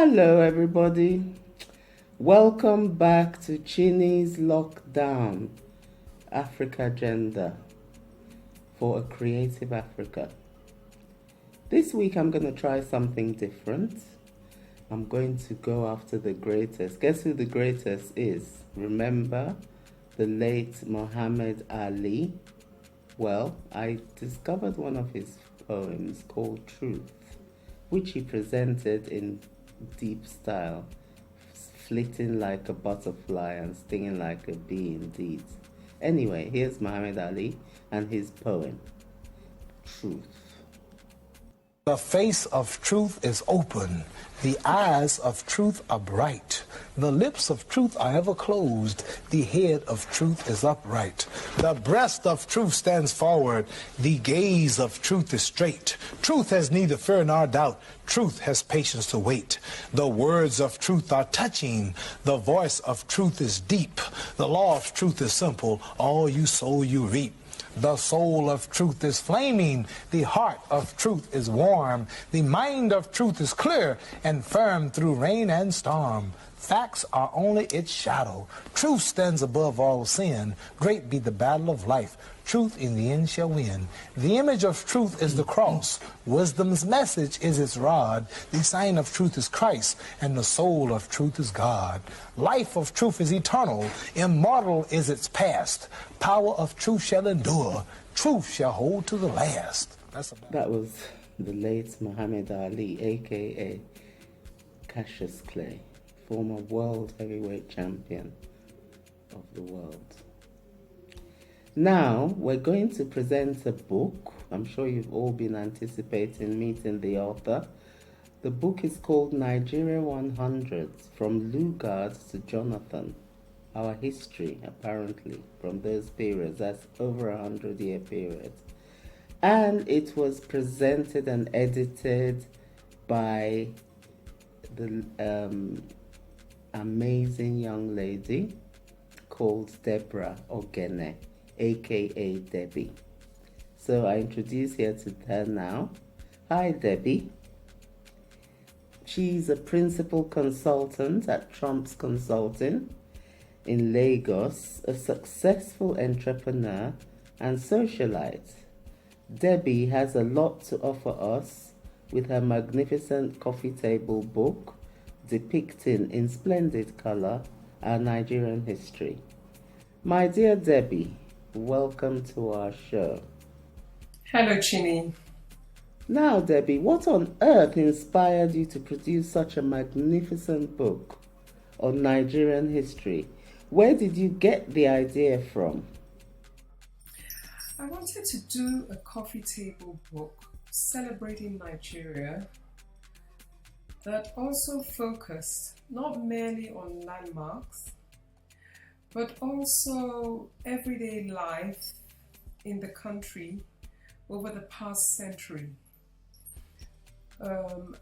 Hello, everybody. Welcome back to Chini's Lockdown Africa Agenda for a Creative Africa. This week, I'm going to try something different. I'm going to go after the greatest. Guess who the greatest is? Remember the late Muhammad Ali? Well, I discovered one of his poems called Truth, which he presented in deep style, flitting like a butterfly and stinging like a bee indeed. Anyway, here's Muhammad Ali and his poem, Truth. The face of truth is open, the eyes of truth are bright, the lips of truth are ever closed, the head of truth is upright. The breast of truth stands forward, the gaze of truth is straight. Truth has neither fear nor doubt, truth has patience to wait. The words of truth are touching, the voice of truth is deep, the law of truth is simple, all you sow you reap. The soul of truth is flaming, the heart of truth is warm, the mind of truth is clear and firm through rain and storm. Facts are only its shadow. Truth stands above all sin. Great be the battle of life. Truth in the end shall win. The image of truth is the cross. Wisdom's message is its rod. The sign of truth is Christ, and the soul of truth is God. Life of truth is eternal. Immortal is its past. Power of truth shall endure. Truth shall hold to the last. That was the late Muhammad Ali, aka Cassius Clay, former world heavyweight champion of the world. Now, we're going to present a book. I'm sure you've all been anticipating meeting the author. The book is called Nigeria 100, From Lugard to Jonathan. Our history, apparently, from those periods. That's over 100-year period. And it was presented and edited by the amazing young lady called Deborah Ogene, aka Debbie. So I introduce her to her now. Hi, Debbie. She's a principal consultant at Trump's Consulting in Lagos, a successful entrepreneur and socialite. Debbie has a lot to offer us with her magnificent coffee table book depicting in splendid color our Nigerian history. My dear Debbie, welcome to our show. Hello, Chini. Now, Debbie, what on earth inspired you to produce such a magnificent book on Nigerian history? Where did you get the idea from? I wanted to do a coffee table book celebrating Nigeria that also focused not merely on landmarks, but also everyday life in the country over the past century.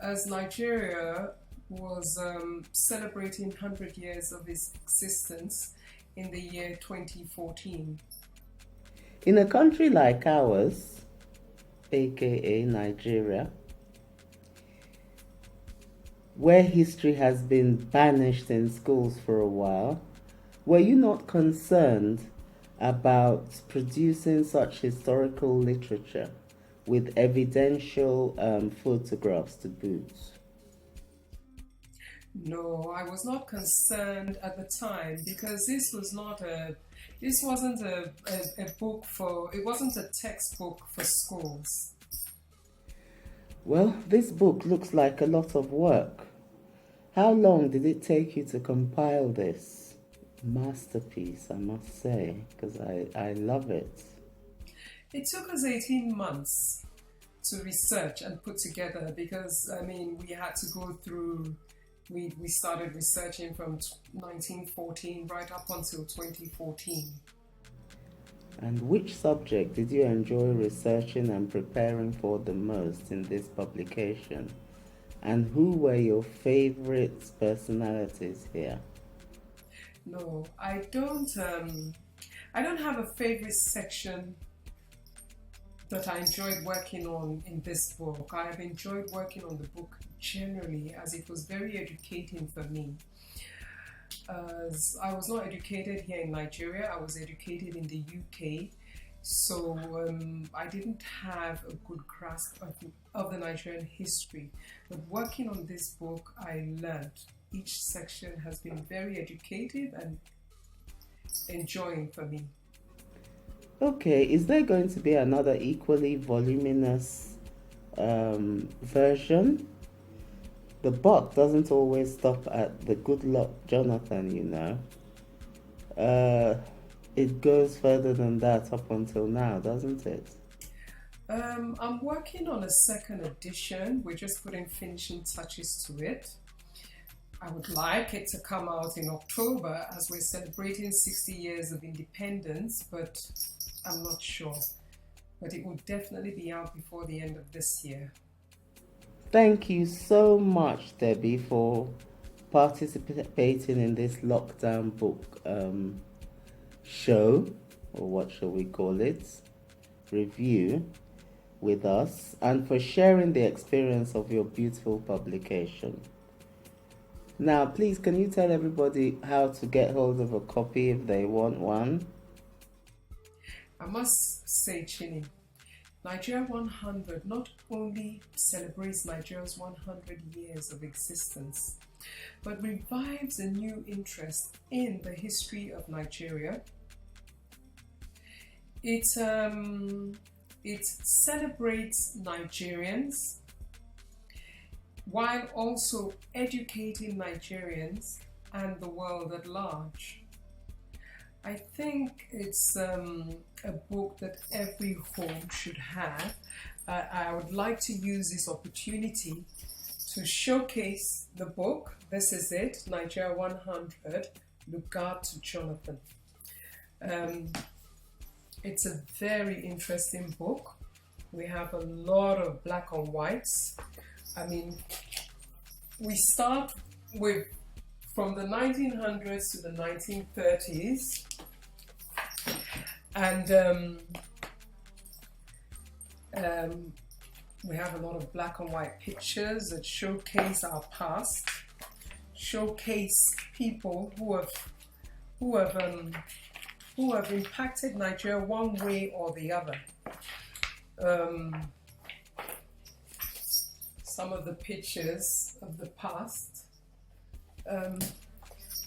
As Nigeria was celebrating 100 years of its existence in the year 2014. In a country like ours, aka Nigeria, where history has been banished in schools for a while, were you not concerned about producing such historical literature with evidential photographs to boot? No, I was not concerned at the time because this wasn't a book for, it wasn't a textbook for schools. Well, this book looks like a lot of work. How long did it take you to compile this masterpiece, I must say, because I love it? It took us 18 months to research and put together because, I mean, we had to go through, we started researching from 1914 right up until 2014. And which subject did you enjoy researching and preparing for the most in this publication? And who were your favorite personalities here? No, I don't have a favorite section that I enjoyed working on in this book. I have enjoyed working on the book generally, as it was very educating for me. As I was not educated here in Nigeria, I was educated in the UK, so I didn't have a good grasp of the Nigerian history. But working on this book, I learned. Each section has been very educative and enjoying for me. Okay, is there going to be another equally voluminous version? The buck doesn't always stop at the Good Luck Jonathan, you know. It goes further than that up until now, doesn't it? I'm working on a second edition. We're just putting finishing touches to it. I would like it to come out in October as we're celebrating 60 years of independence, but I'm not sure. But it will definitely be out before the end of this year. Thank you so much, Debbie, for participating in this lockdown book show, or what shall we call it, review with us, and for sharing the experience of your beautiful publication. Now, please, can you tell everybody how to get hold of a copy if they want one? I must say, Chini, Nigeria 100 not only celebrates Nigeria's 100 years of existence, but revives a new interest in the history of Nigeria. It celebrates Nigerians while also educating Nigerians and the world at large. I think it's a book that every home should have. I would like to use this opportunity to showcase the book. This is it, Nigeria 100, Lugard to Jonathan. It's a very interesting book. We have a lot of black and whites. I mean, we start with from the 1900s to the 1930s, and we have a lot of black and white pictures that showcase our past, showcase people who have impacted Nigeria one way or the other. Some of the pictures of the past.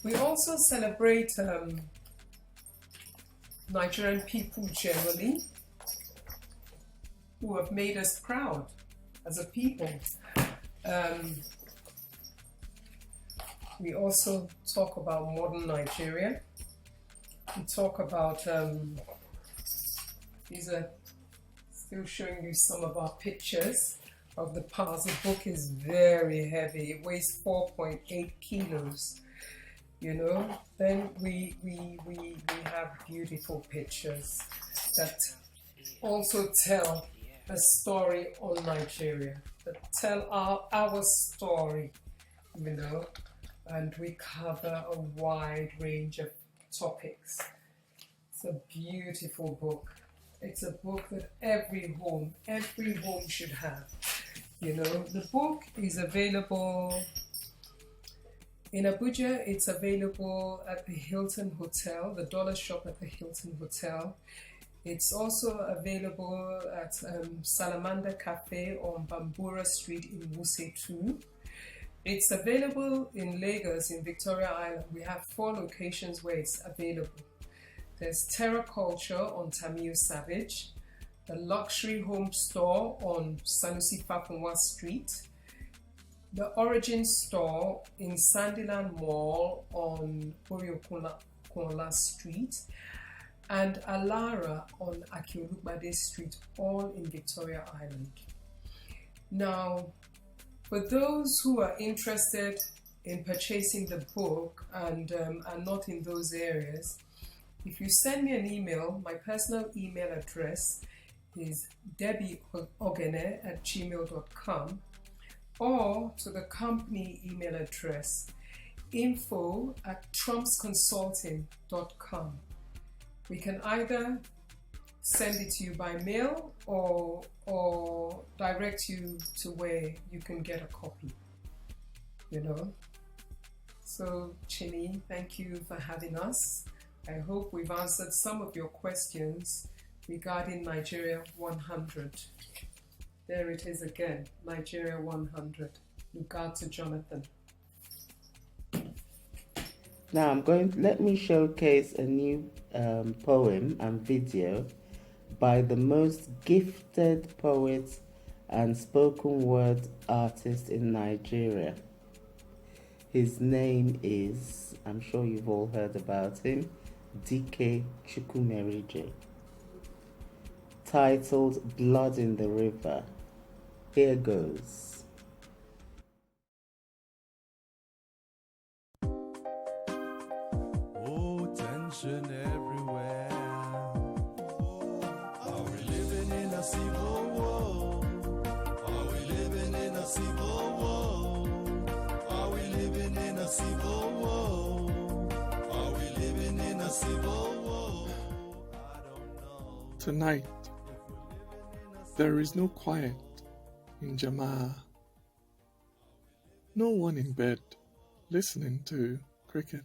We also celebrate Nigerian people generally who have made us proud as a people. We also talk about modern Nigeria. We talk about, these are still showing you some of our pictures of the past. The book is very heavy. It weighs 4.8 kilos. You know, then we have beautiful pictures that also tell a story on Nigeria, that tell our story, you know, and we cover a wide range of topics. It's a beautiful book. It's a book that every home should have. You know, the book is available in Abuja. It's available at the Hilton Hotel, the Dollar Shop at the Hilton Hotel. It's also available at Salamander Cafe on Bambura Street in Wuse 2. It's available in Lagos, in Victoria Island. We have 4 locations where it's available. There's Terra Culture on Tamiyo Savage, the Luxury Home Store on Sanusi Fakunwa Street, the Origin Store in Sandiland Mall on Oriokunla Street, and Alara on Akiolubade Street, all in Victoria Island. Now, for those who are interested in purchasing the book and are not in those areas, if you send me an email, my personal email address is debbieogene@gmail.com, or to the company email address info@trumpsconsulting.com. We can either send it to you by mail or direct you to where you can get a copy, you know. So Chini, thank you for having us. I hope we've answered some of your questions regarding Nigeria 100. There it is again, Nigeria 100. Lugard Jonathan. Now let me showcase a new poem and video by the most gifted poet and spoken word artist in Nigeria. His name is, I'm sure you've all heard about him, Dike Chukwumerije. Titled Blood in the River. Here goes. Everywhere. Are we living in a civil war? Are we living in a civil war? Are we living in a civil war? Are we living in a civil war? I don't know. Tonight, there is no quiet in Jamaa. No one in bed listening to cricket,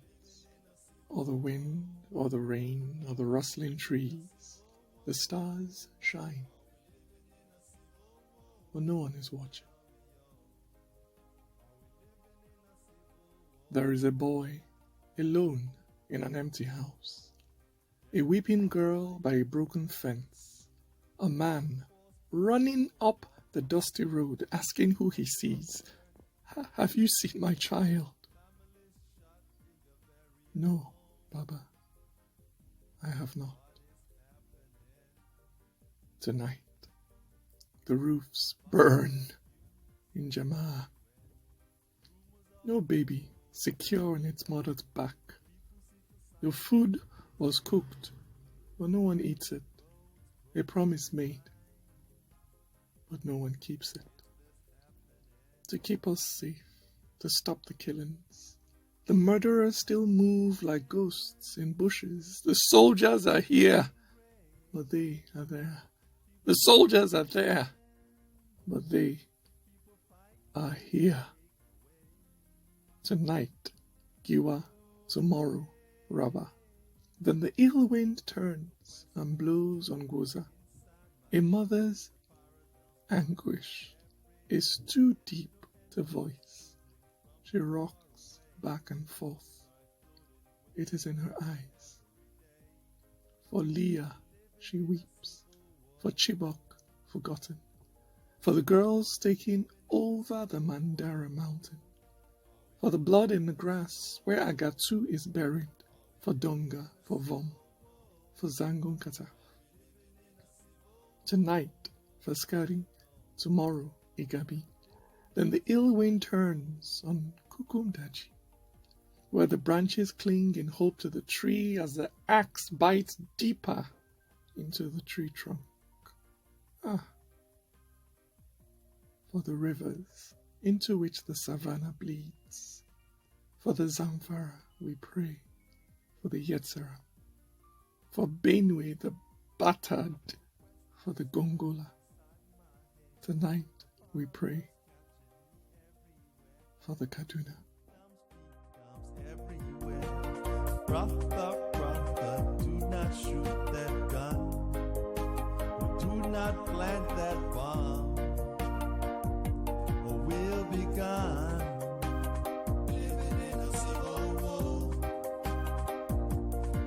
or the wind, or the rain, or the rustling trees. The stars shine, but no one is watching. There is a boy alone in an empty house, a weeping girl by a broken fence, a man running up the dusty road asking who he sees, "Have you seen my child?" "No, Baba, I have not." Tonight, the roofs burn in Jamaa. No baby secure in its mother's back. The food was cooked, but no one eats it. A promise made, but no one keeps it. To keep us safe, to stop the killings, the murderers still move like ghosts in bushes. The soldiers are here, but they are there. The soldiers are there, but they are here. Tonight, Giwa, tomorrow, Rabba. Then the ill wind turns and blows on Goza. A mother's anguish is too deep to voice. She rocks back and forth. It is in her eyes. For Leah, she weeps. For Chibok, forgotten. For the girls taken over the Mandara mountain. For the blood in the grass where Agatu is buried. For Donga, for Vom, for Zangon Kataf. Tonight, for Skari, tomorrow, Igabi. Then the ill wind turns on Kukumdaji, where the branches cling in hope to the tree as the axe bites deeper into the tree trunk. For the rivers into which the savannah bleeds. For the Zamfara we pray, for the Yetzera. For Benue the battered, for the Gongola. Tonight we pray for the Kaduna. Brother, brother, do not shoot that gun. Do not plant that bomb, or we'll be gone. Living in a civil war.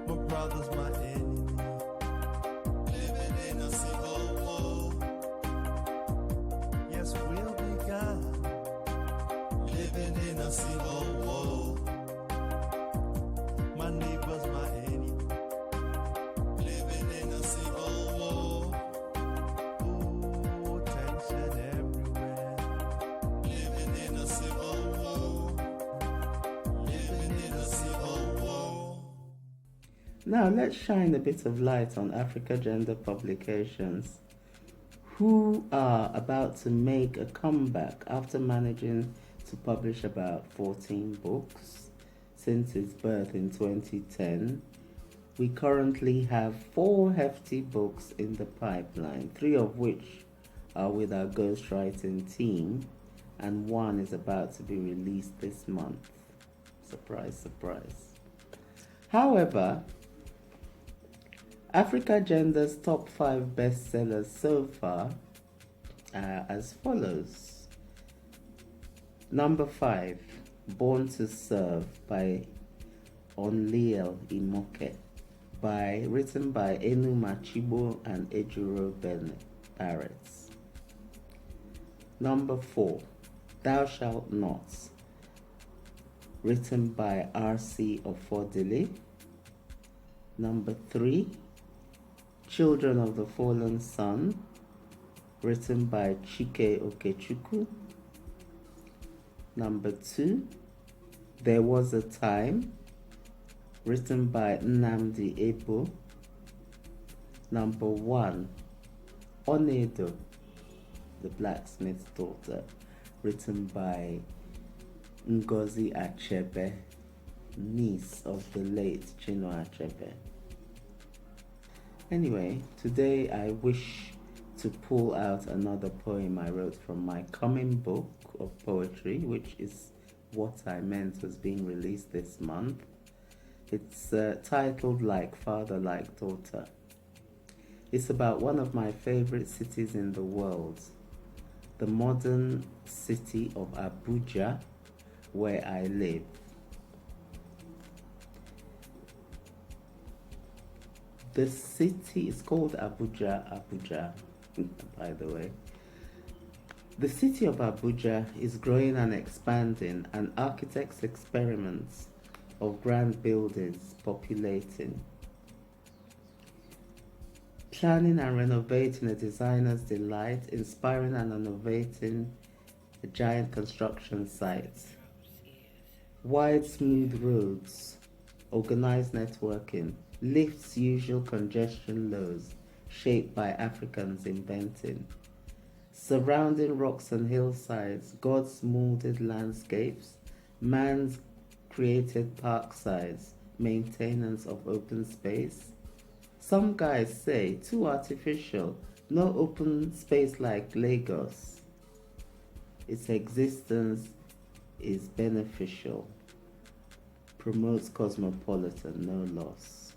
My brother's my enemy. Living in a civil war. Yes, we'll be gone. Living in a civil war. My neighbor's my enemy. Living in a civil war. Ooh, tension everywhere. Living in a civil war. Living in a civil war. Now let's shine a bit of light on Africa Gender Publications, who are about to make a comeback after managing to publish about 14 books since its birth in 2010. We currently have 4 hefty books in the pipeline, 3 of which are with our ghostwriting team, and 1 is about to be released this month. Surprise, surprise. However, Africa Agenda's top 5 bestsellers so far are as follows. Number 5, Born to Serve by Onliel Imoke, written by Enu Machibo and Ejuro Barrett. Number 4, Thou Shalt Not, written by R.C. Ofodile. Number 3, Children of the Fallen Sun, written by Chike Okechukwu. Number 2, There Was a Time, written by Nnamdi Ebo. Number 1, Onedo, the Blacksmith's Daughter, written by Ngozi Achebe, niece of the late Chinua Achebe. Anyway, today I wish to pull out another poem I wrote from my coming book of poetry, which is what I meant was being released this month. It's titled Like Father, Like Daughter. It's about one of my favorite cities in the world, the modern city of Abuja, where I live. The city is called Abuja, by the way. The city of Abuja is growing and expanding, and architects' experiments of grand buildings populating. Planning and renovating a designer's delight, inspiring and innovating a giant construction site. Wide, smooth roads, organized networking, lifts usual congestion lows shaped by Africans inventing. Surrounding rocks and hillsides, God's molded landscapes, man's created parksides, maintenance of open space. Some guys say too artificial, no open space like Lagos. Its existence is beneficial, promotes cosmopolitan, no loss.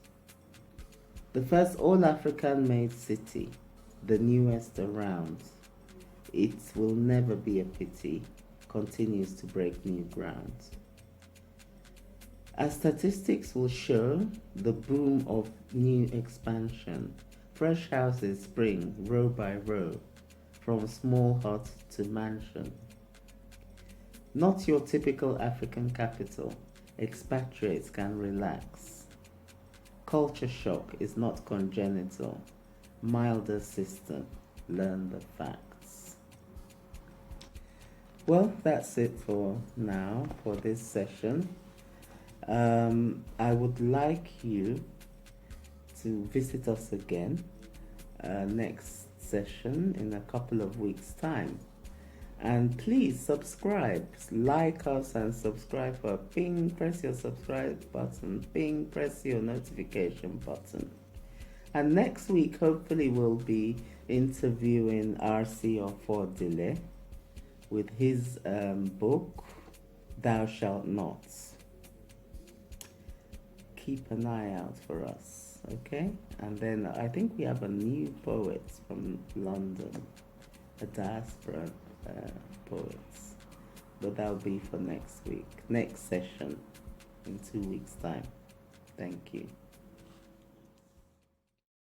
The first all-African made city, the newest around. It will never be a pity, continues to break new ground. As statistics will show, the boom of new expansion, fresh houses spring row by row, from small hut to mansion. Not your typical African capital, expatriates can relax. Culture shock is not congenital, milder system, learn the facts. Well, that's it for now, for this session. I would like you to visit us again next session in a couple of weeks' time. And please subscribe, like us and subscribe for ping, press your subscribe button, ping, press your notification button. And next week, hopefully, we'll be interviewing R.C. Ofodile with his book, Thou Shalt Not. Keep an eye out for us, okay? And then I think we have a new poet from London, a diaspora poets, but that'll be for next week, next session in 2 weeks' time. Thank you.